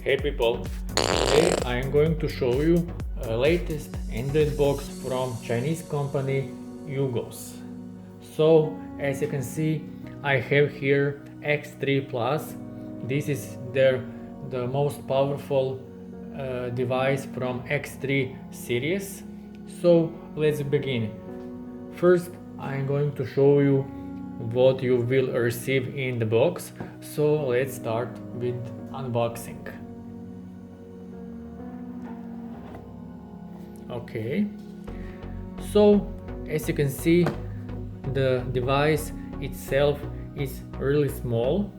Hey people, today I am going to show you a latest Android box from Chinese company Ugoos. So as you can see, I have here X3 Plus. This is the most powerful device from X3 series. So let's begin. First I am going to show you what you will receive in the box. So let's start with unboxing. Okay, so as you can see, the device itself is really small.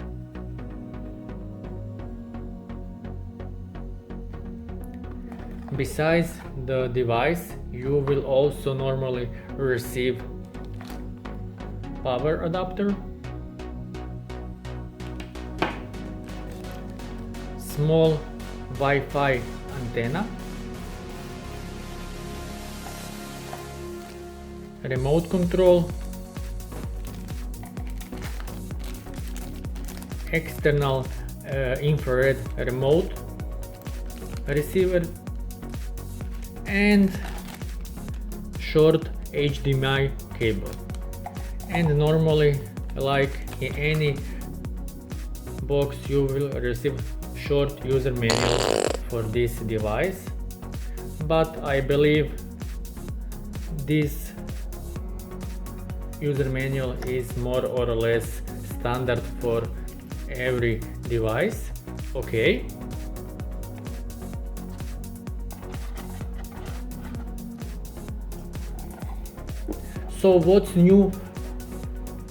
Besides the device, you will also normally receive power adapter, small Wi-Fi antenna, remote control, external infrared remote receiver, and short HDMI cable. And normally, like in any box, you will receive short user manual for this device, but I believe this user manual is more or less standard for every device. Okay, so what's new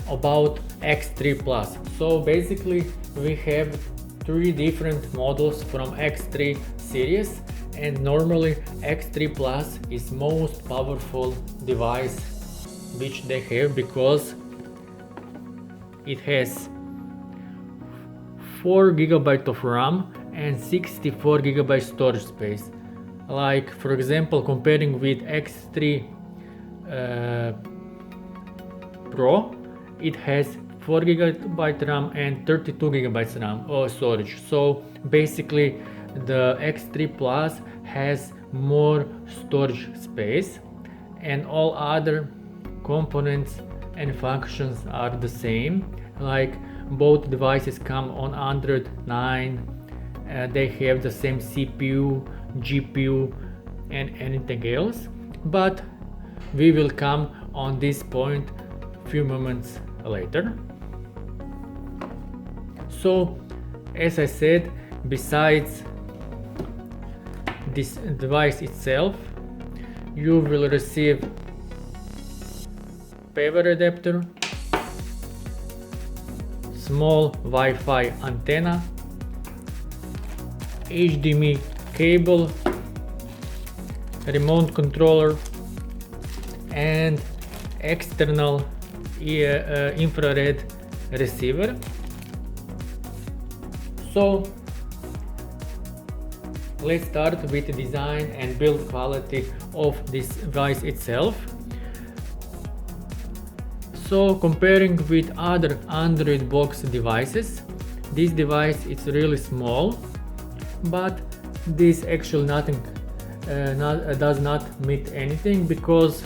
about X3 Plus? So basically we have three different models from X3 series, and normally X3 Plus is most powerful device which they have because it has 4 GB of RAM and 64 GB storage space. Like for example, comparing with X3 Pro, it has 4 GB RAM and 32 GB RAM storage. So basically the X3 Plus has more storage space, and all other components and functions are the same. Like both devices come on Android 9, they have the same CPU, GPU and anything else, but we will come on this point few moments later. So as I said, besides this device itself, you will receive power adapter, small Wi-Fi antenna, HDMI cable, remote controller, and external infrared receiver. So let's start with the design and build quality of this device itself. So comparing with other Android box devices, this device is really small, but this actually does not mean anything, because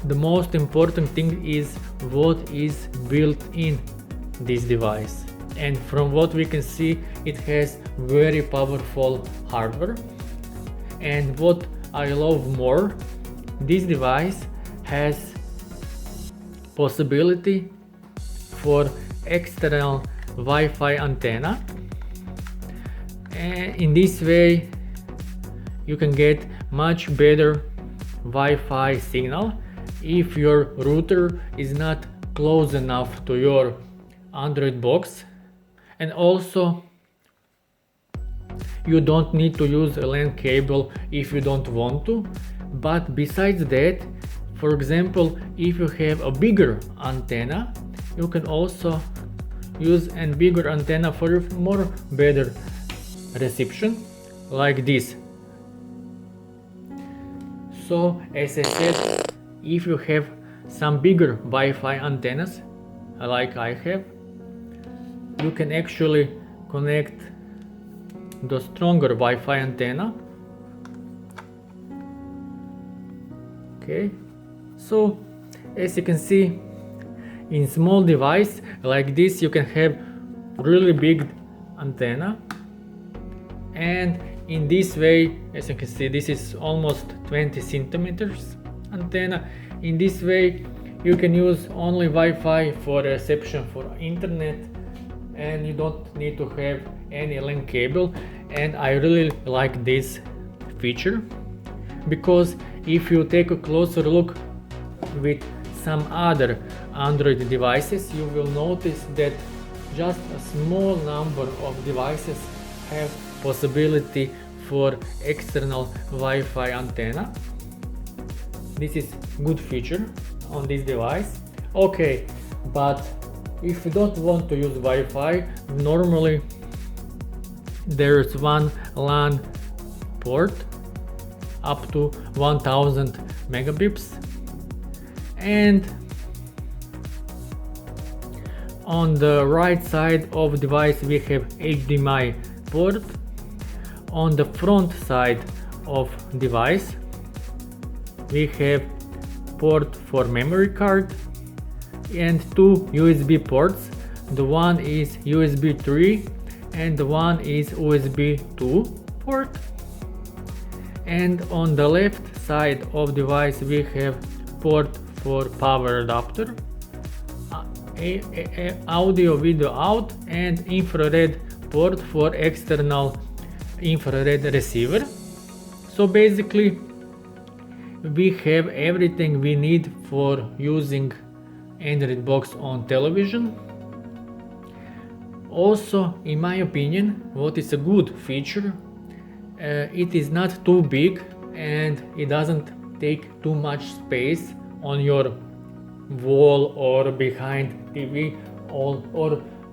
the most important thing is what is built in this device. And from what we can see, it has very powerful hardware. And what I love more, this device has possibility for external Wi-Fi antenna, and in this way you can get much better Wi-Fi signal if your router is not close enough to your Android box. And also you don't need to use a LAN cable if you don't want to. But besides that, for example, if you have a bigger antenna, you can also use a bigger antenna for more better reception, like this. So as I said, if you have some bigger Wi-Fi antennas like I have, you can actually connect the stronger Wi-Fi antenna. Okay, so as you can see, in small device like this you can have really big antenna, and in this way, as you can see, this is almost 20 centimeters antenna. In this way you can use only Wi-Fi for reception for internet, and you don't need to have any LAN cable. And I really like this feature, because if you take a closer look with some other Android devices, you will notice that just a small number of devices have possibility for external Wi-Fi antenna. This is good feature on this device. Okay, but if you don't want to use Wi-Fi, normally there's one LAN port up to 1000 megabits, and on the right side of the device we have HDMI port. On the front side of device we have port for memory card and two USB ports. The one is USB 3 and the one is USB 2 port. And on the left side of device we have port for power adapter, audio video out, and infrared port for external infrared receiver. So basically we have everything we need for using Android box on television. Also, in my opinion, what is a good feature, it is not too big and it doesn't take too much space on your wall or behind TV or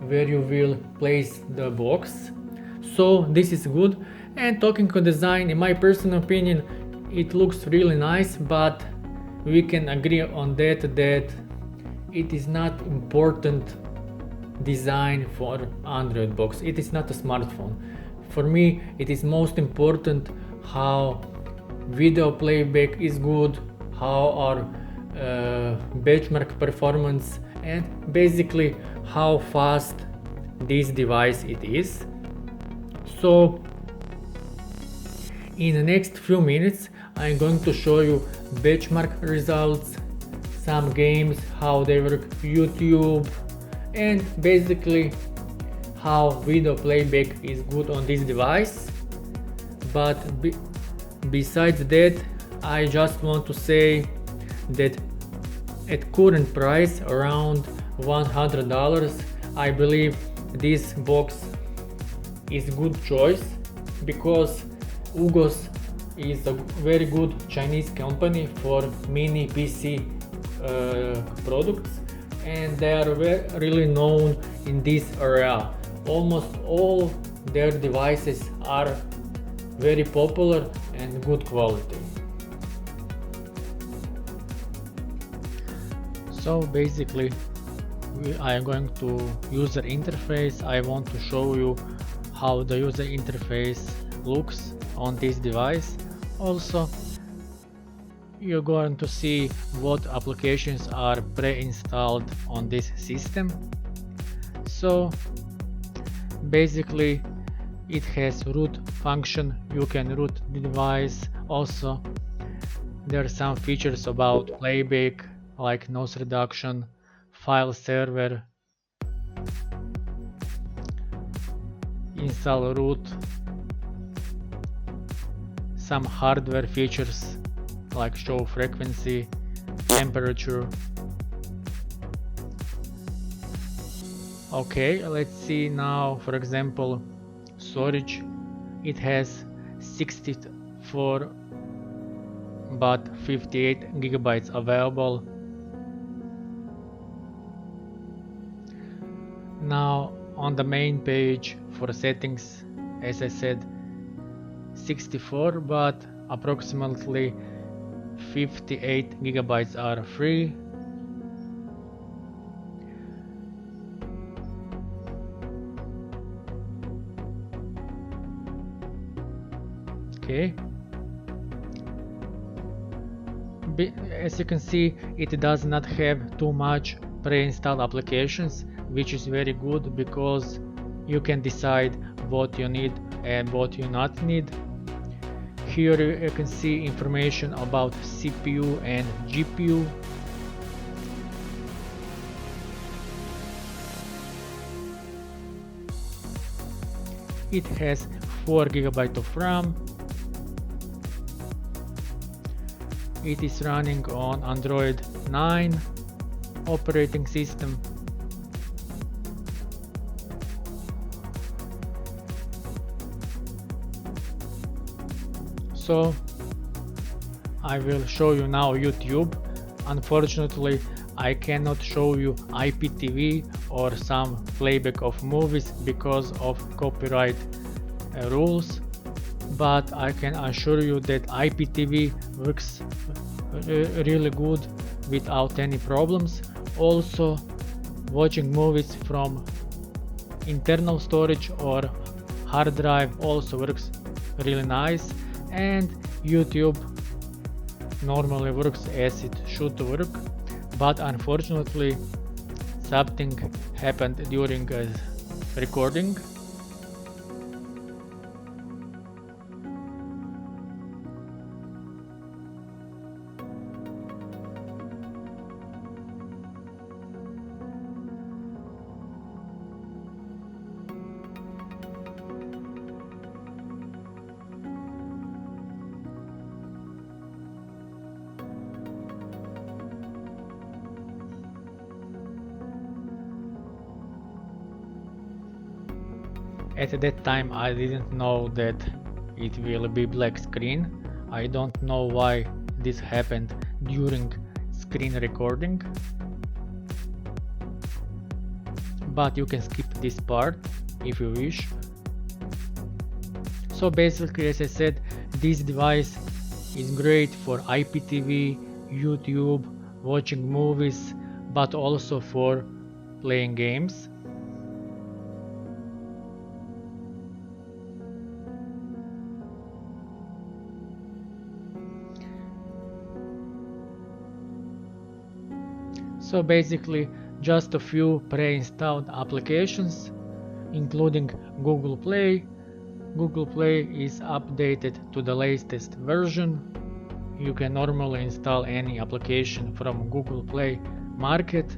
where you will place the box. So this is good. And talking about design, in my personal opinion, it looks really nice, but we can agree on that it is not important design for Android box. It is not a smartphone. For me it is most important how video playback is good, how our benchmark performance, and basically how fast this device it is. So in the next few minutes I'm going to show you benchmark results, some games, how they work, YouTube, and basically how video playback is good on this device. But besides that, I just want to say that at current price around $100, I believe this box is good choice, because Ugoos is a very good Chinese company for mini PC products, and they are really known in this area. Almost all their devices are very popular and good quality. So basically I am going to user interface. I want to show you how the user interface looks on this device. Also you're going to see what applications are pre-installed on this system. So basically it has root function, you can root the device. Also there are some features about playback like noise reduction, file server, install root, some hardware features like show frequency, temperature. Okay, let's see now, for example, storage. It has 64 but 58 gigabytes available. Now on the main page for settings, as I said, 64 but approximately 58 gigabytes are free. Okay. As you can see, it does not have too much pre-installed applications, which is very good because you can decide what you need and what you not need. Here you can see information about CPU and GPU. It has 4 GB of RAM. It is running on Android 9 operating system. So I will show you now YouTube. Unfortunately, I cannot show you IPTV or some playback of movies because of copyright rules, but I can assure you that IPTV works really good without any problems. Also, watching movies from internal storage or hard drive also works really nice, and YouTube normally works as it should work, but unfortunately something happened during recording. At that time I didn't know that it will be black screen. I don't know why this happened during screen recording, but you can skip this part if you wish. So basically, as I said, this device is great for IPTV, YouTube, watching movies, but also for playing games. So basically just a few pre-installed applications, including Google Play. Google Play is updated to the latest version. You can normally install any application from Google Play Market.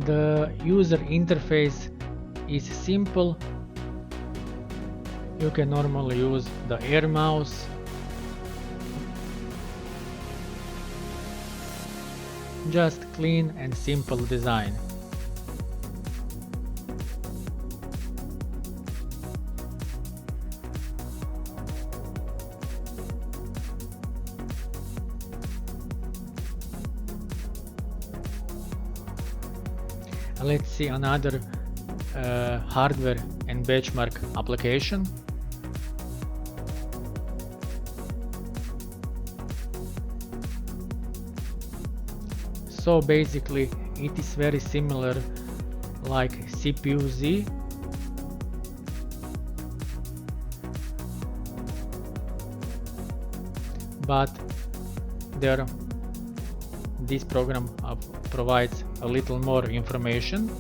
The user interface is simple. You can normally use the air mouse. Just clean and simple design. Let's see another hardware and benchmark application. So basically it is very similar like CPU-Z, but this program provides a little more information.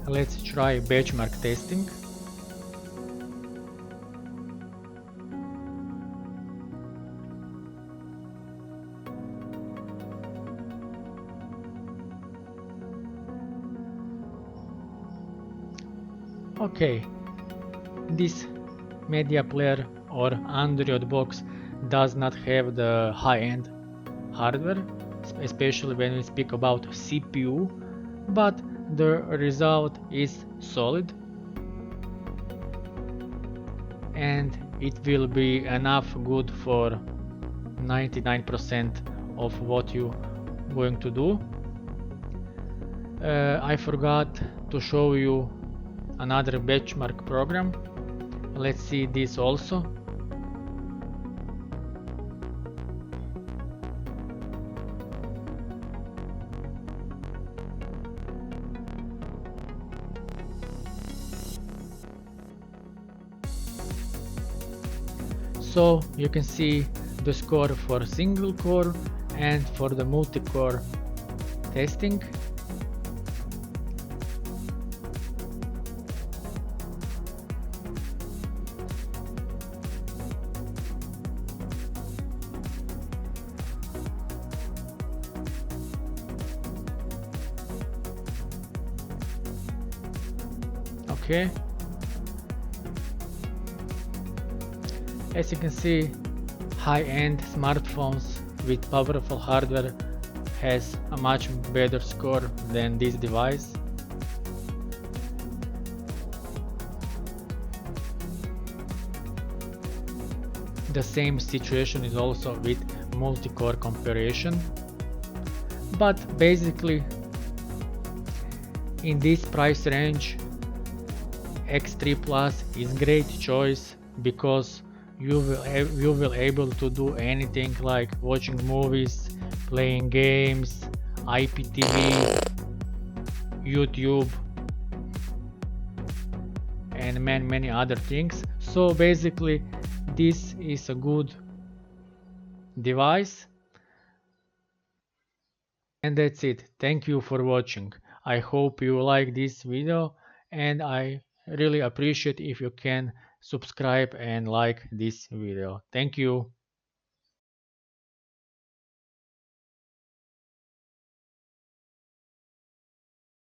Let's try benchmark testing. Okay, this media player or Android box does not have the high-end hardware, especially when we speak about CPU, but the result is solid and it will be enough good for 99% of what you going to do. I forgot to show you another benchmark program. Let's see this also. So you can see the score for single core and for the multi-core testing. Okay, as you can see, high-end smartphones with powerful hardware has a much better score than this device. The same situation is also with multi-core comparison, but basically in this price range X3 Plus is great choice because you will able to do anything like watching movies, playing games, IPTV, YouTube, and many other things. So basically this is a good device. And that's it. Thank you for watching. I hope you like this video, and I really appreciate if you can subscribe and like this video. Thank you.